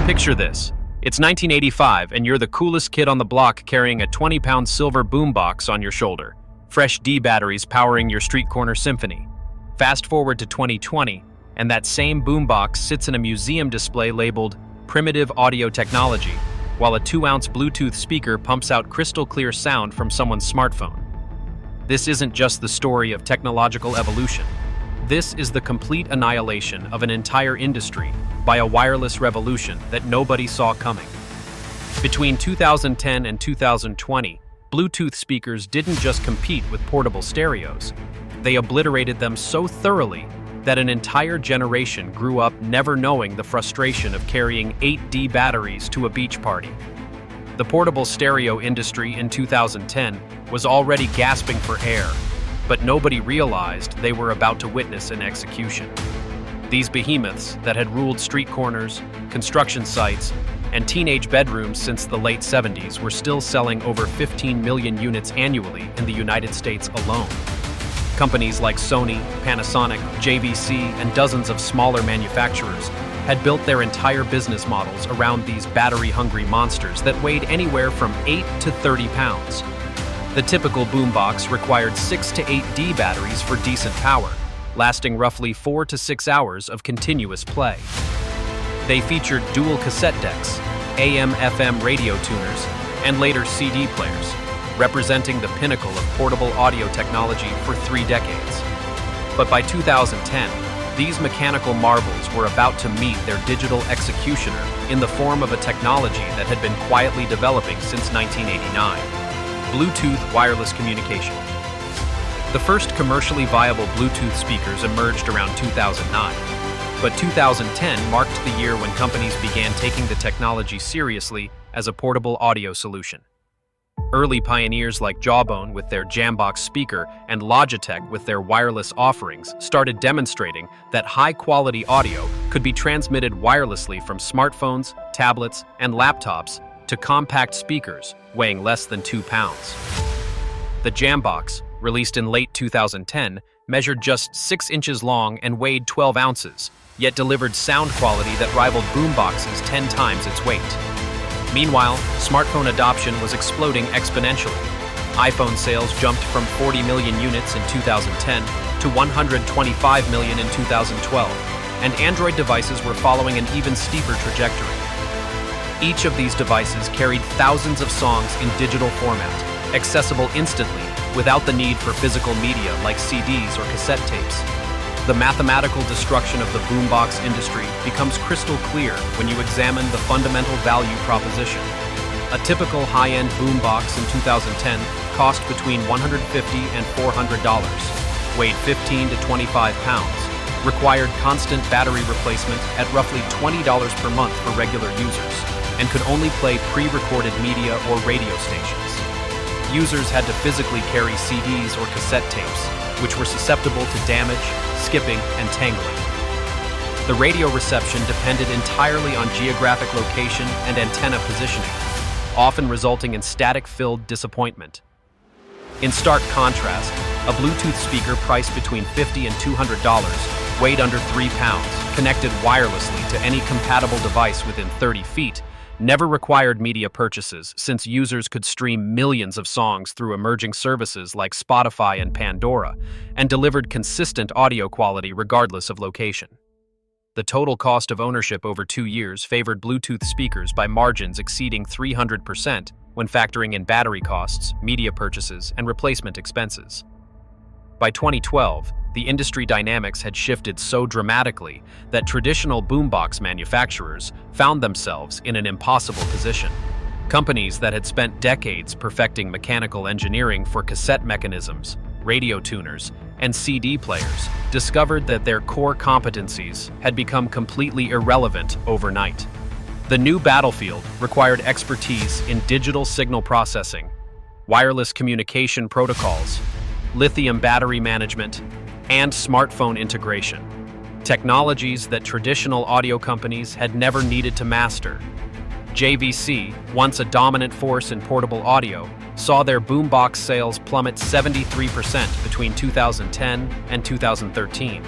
Picture this. It's 1985 and you're the coolest kid on the block carrying a 20-pound silver boombox on your shoulder. Fresh D batteries powering your street corner symphony. Fast forward to 2020, and that same boombox sits in a museum display labeled Primitive Audio Technology, while a 2-ounce Bluetooth speaker pumps out crystal clear sound from someone's smartphone. This isn't just the story of technological evolution. This is the complete annihilation of an entire industry by a wireless revolution that nobody saw coming. Between 2010 and 2020, Bluetooth speakers didn't just compete with portable stereos. They obliterated them so thoroughly that an entire generation grew up never knowing the frustration of carrying 8D batteries to a beach party. The portable stereo industry in 2010 was already gasping for air, but nobody realized they were about to witness an execution. These behemoths that had ruled street corners, construction sites, and teenage bedrooms since the late 70s were still selling over 15 million units annually in the United States alone. Companies like Sony, Panasonic, JVC, and dozens of smaller manufacturers had built their entire business models around these battery-hungry monsters that weighed anywhere from 8 to 30 pounds. The typical boombox required 6 to 8 D batteries for decent power, lasting roughly 4 to 6 hours of continuous play. They featured dual cassette decks, AM/FM radio tuners, and later CD players, representing the pinnacle of portable audio technology for 3 decades. But by 2010, these mechanical marvels were about to meet their digital executioner in the form of a technology that had been quietly developing since 1989: Bluetooth wireless communication. The first commercially viable Bluetooth speakers emerged around 2009, but 2010 marked the year when companies began taking the technology seriously as a portable audio solution. Early pioneers like Jawbone with their Jambox speaker and Logitech with their wireless offerings started demonstrating that high-quality audio could be transmitted wirelessly from smartphones, tablets, and laptops to compact speakers weighing less than 2 pounds. The Jambox, released in late 2010, measured just 6 inches long and weighed 12 ounces, yet delivered sound quality that rivaled boomboxes 10 times its weight. Meanwhile, smartphone adoption was exploding exponentially. iPhone sales jumped from 40 million units in 2010 to 125 million in 2012, and Android devices were following an even steeper trajectory. Each of these devices carried thousands of songs in digital format, accessible instantly without the need for physical media like CDs or cassette tapes. The mathematical destruction of the boombox industry becomes crystal clear when you examine the fundamental value proposition. A typical high-end boombox in 2010 cost between $150 and $400, weighed 15 to 25 pounds, required constant battery replacement at roughly $20 per month for regular users, and could only play pre-recorded media or radio stations. Users had to physically carry CDs or cassette tapes, which were susceptible to damage, skipping, and tangling. The radio reception depended entirely on geographic location and antenna positioning, often resulting in static-filled disappointment. In stark contrast, a Bluetooth speaker priced between $50 and $200, weighed under 3 pounds, connected wirelessly to any compatible device within 30 feet, never required media purchases since users could stream millions of songs through emerging services like Spotify and Pandora, and delivered consistent audio quality regardless of location. The total cost of ownership over 2 years favored Bluetooth speakers by margins exceeding 300% when factoring in battery costs, media purchases, and replacement expenses. By 2012, the industry dynamics had shifted so dramatically that traditional boombox manufacturers found themselves in an impossible position. Companies that had spent decades perfecting mechanical engineering for cassette mechanisms, radio tuners, and CD players discovered that their core competencies had become completely irrelevant overnight. The new battlefield required expertise in digital signal processing, wireless communication protocols, lithium battery management, and smartphone integration, technologies that traditional audio companies had never needed to master. JVC, once a dominant force in portable audio, saw their boombox sales plummet 73% between 2010 and 2013.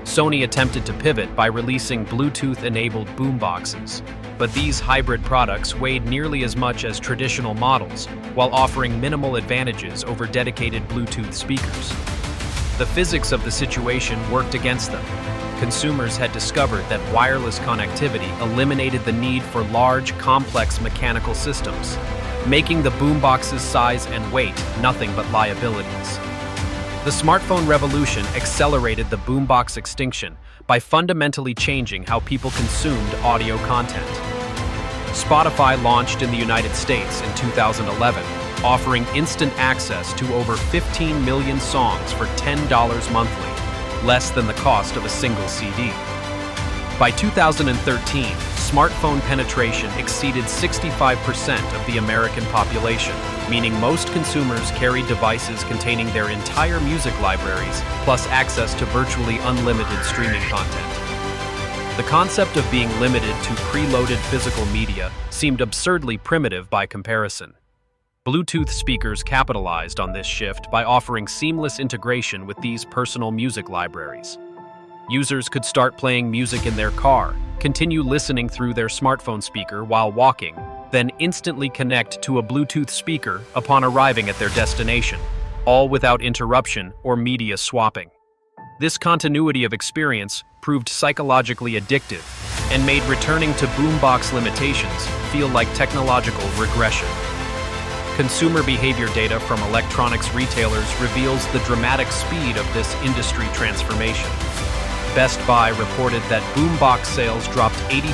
Sony attempted to pivot by releasing Bluetooth-enabled boomboxes, but these hybrid products weighed nearly as much as traditional models, while offering minimal advantages over dedicated Bluetooth speakers. The physics of the situation worked against them. Consumers had discovered that wireless connectivity eliminated the need for large, complex mechanical systems, making the boombox's size and weight nothing but liabilities. The smartphone revolution accelerated the boombox extinction by fundamentally changing how people consumed audio content. Spotify launched in the United States in 2011, offering instant access to over 15 million songs for $10 monthly, less than the cost of a single CD. By 2013, smartphone penetration exceeded 65% of the American population, meaning most consumers carry devices containing their entire music libraries, plus access to virtually unlimited streaming content. The concept of being limited to preloaded physical media seemed absurdly primitive by comparison. Bluetooth speakers capitalized on this shift by offering seamless integration with these personal music libraries. Users could start playing music in their car, continue listening through their smartphone speaker while walking, then instantly connect to a Bluetooth speaker upon arriving at their destination, all without interruption or media swapping. This continuity of experience proved psychologically addictive and made returning to boombox limitations feel like technological regression. Consumer behavior data from electronics retailers reveals the dramatic speed of this industry transformation. Best Buy reported that boombox sales dropped 82%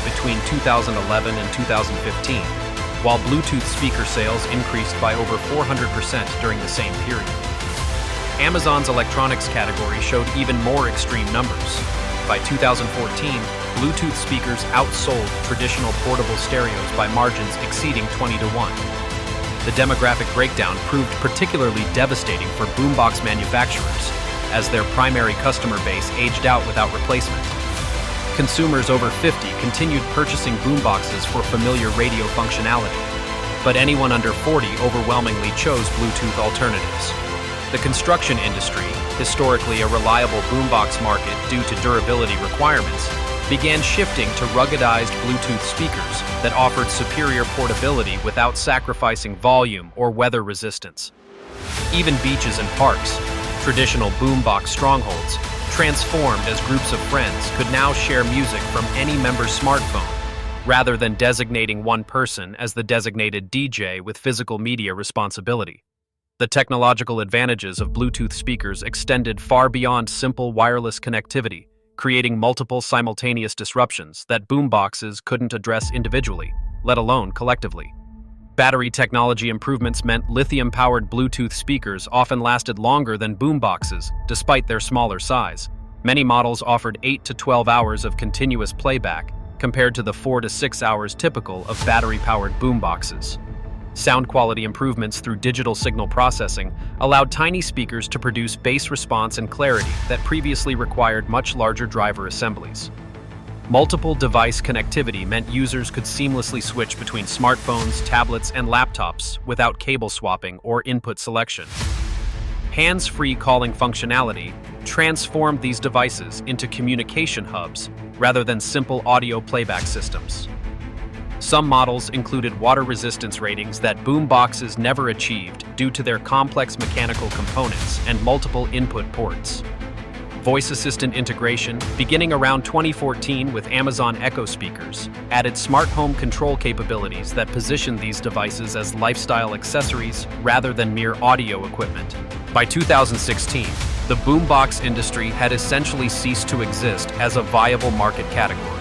between 2011 and 2015, while Bluetooth speaker sales increased by over 400% during the same period. Amazon's electronics category showed even more extreme numbers. By 2014, Bluetooth speakers outsold traditional portable stereos by margins exceeding 20-1. The demographic breakdown proved particularly devastating for boombox manufacturers, as their primary customer base aged out without replacement. Consumers over 50 continued purchasing boomboxes for familiar radio functionality, but anyone under 40 overwhelmingly chose Bluetooth alternatives. The construction industry, historically a reliable boombox market due to durability requirements, began shifting to ruggedized Bluetooth speakers that offered superior portability without sacrificing volume or weather resistance. Even beaches and parks, traditional boombox strongholds, transformed as groups of friends could now share music from any member's smartphone, rather than designating one person as the designated DJ with physical media responsibility. The technological advantages of Bluetooth speakers extended far beyond simple wireless connectivity, creating multiple simultaneous disruptions that boomboxes couldn't address individually, let alone collectively. Battery technology improvements meant lithium-powered Bluetooth speakers often lasted longer than boomboxes, despite their smaller size. Many models offered 8 to 12 hours of continuous playback, compared to the 4 to 6 hours typical of battery-powered boomboxes. Sound quality improvements through digital signal processing allowed tiny speakers to produce bass response and clarity that previously required much larger driver assemblies. Multiple device connectivity meant users could seamlessly switch between smartphones, tablets, and laptops without cable swapping or input selection. Hands-free calling functionality transformed these devices into communication hubs rather than simple audio playback systems. Some models included water resistance ratings that boomboxes never achieved due to their complex mechanical components and multiple input ports. Voice assistant integration, beginning around 2014 with Amazon Echo speakers, added smart home control capabilities that positioned these devices as lifestyle accessories rather than mere audio equipment. By 2016, the boombox industry had essentially ceased to exist as a viable market category.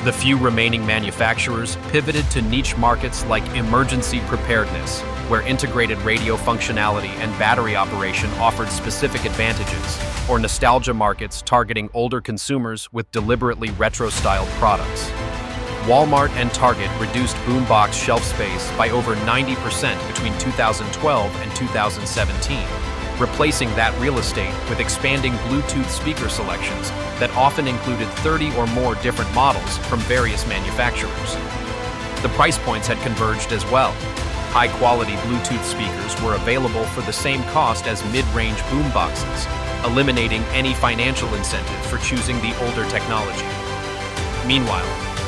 The few remaining manufacturers pivoted to niche markets like emergency preparedness, where integrated radio functionality and battery operation offered specific advantages, or nostalgia markets targeting older consumers with deliberately retro-styled products. Walmart and Target reduced boombox shelf space by over 90% between 2012 and 2017, replacing that real estate with expanding Bluetooth speaker selections that often included 30 or more different models from various manufacturers. The price points had converged as well. High-quality Bluetooth speakers were available for the same cost as mid-range boomboxes, eliminating any financial incentive for choosing the older technology. Meanwhile,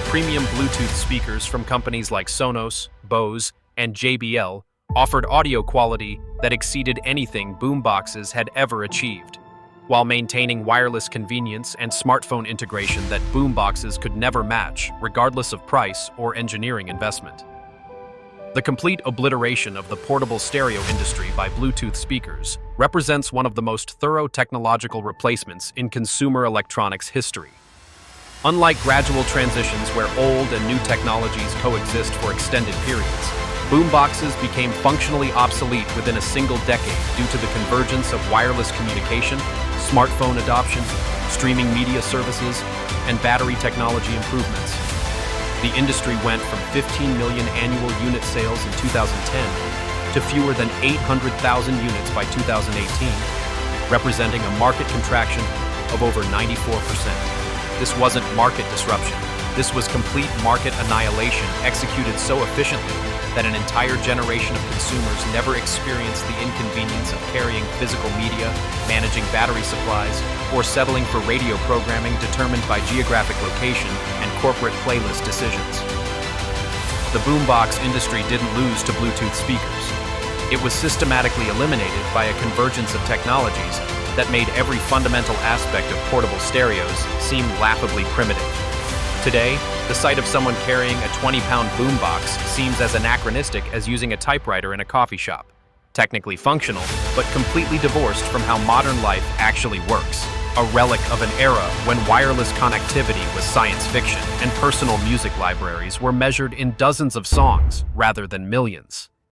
Premium Bluetooth speakers from companies like Sonos, Bose, and JBL offered audio quality that exceeded anything boomboxes had ever achieved, while maintaining wireless convenience and smartphone integration that boomboxes could never match, regardless of price or engineering investment. The complete obliteration of the portable stereo industry by Bluetooth speakers represents one of the most thorough technological replacements in consumer electronics history. Unlike gradual transitions where old and new technologies coexist for extended periods, boomboxes became functionally obsolete within a single decade due to the convergence of wireless communication, smartphone adoption, streaming media services, and battery technology improvements. The industry went from 15 million annual unit sales in 2010 to fewer than 800,000 units by 2018, representing a market contraction of over 94%. This wasn't market disruption. This was complete market annihilation executed so efficiently that an entire generation of consumers never experienced the inconvenience of carrying physical media, managing battery supplies, or settling for radio programming determined by geographic location and corporate playlist decisions. The boombox industry didn't lose to Bluetooth speakers. It was systematically eliminated by a convergence of technologies that made every fundamental aspect of portable stereos seem laughably primitive. Today, the sight of someone carrying a 20-pound boombox seems as anachronistic as using a typewriter in a coffee shop. Technically functional, but completely divorced from how modern life actually works. A relic of an era when wireless connectivity was science fiction and personal music libraries were measured in dozens of songs rather than millions.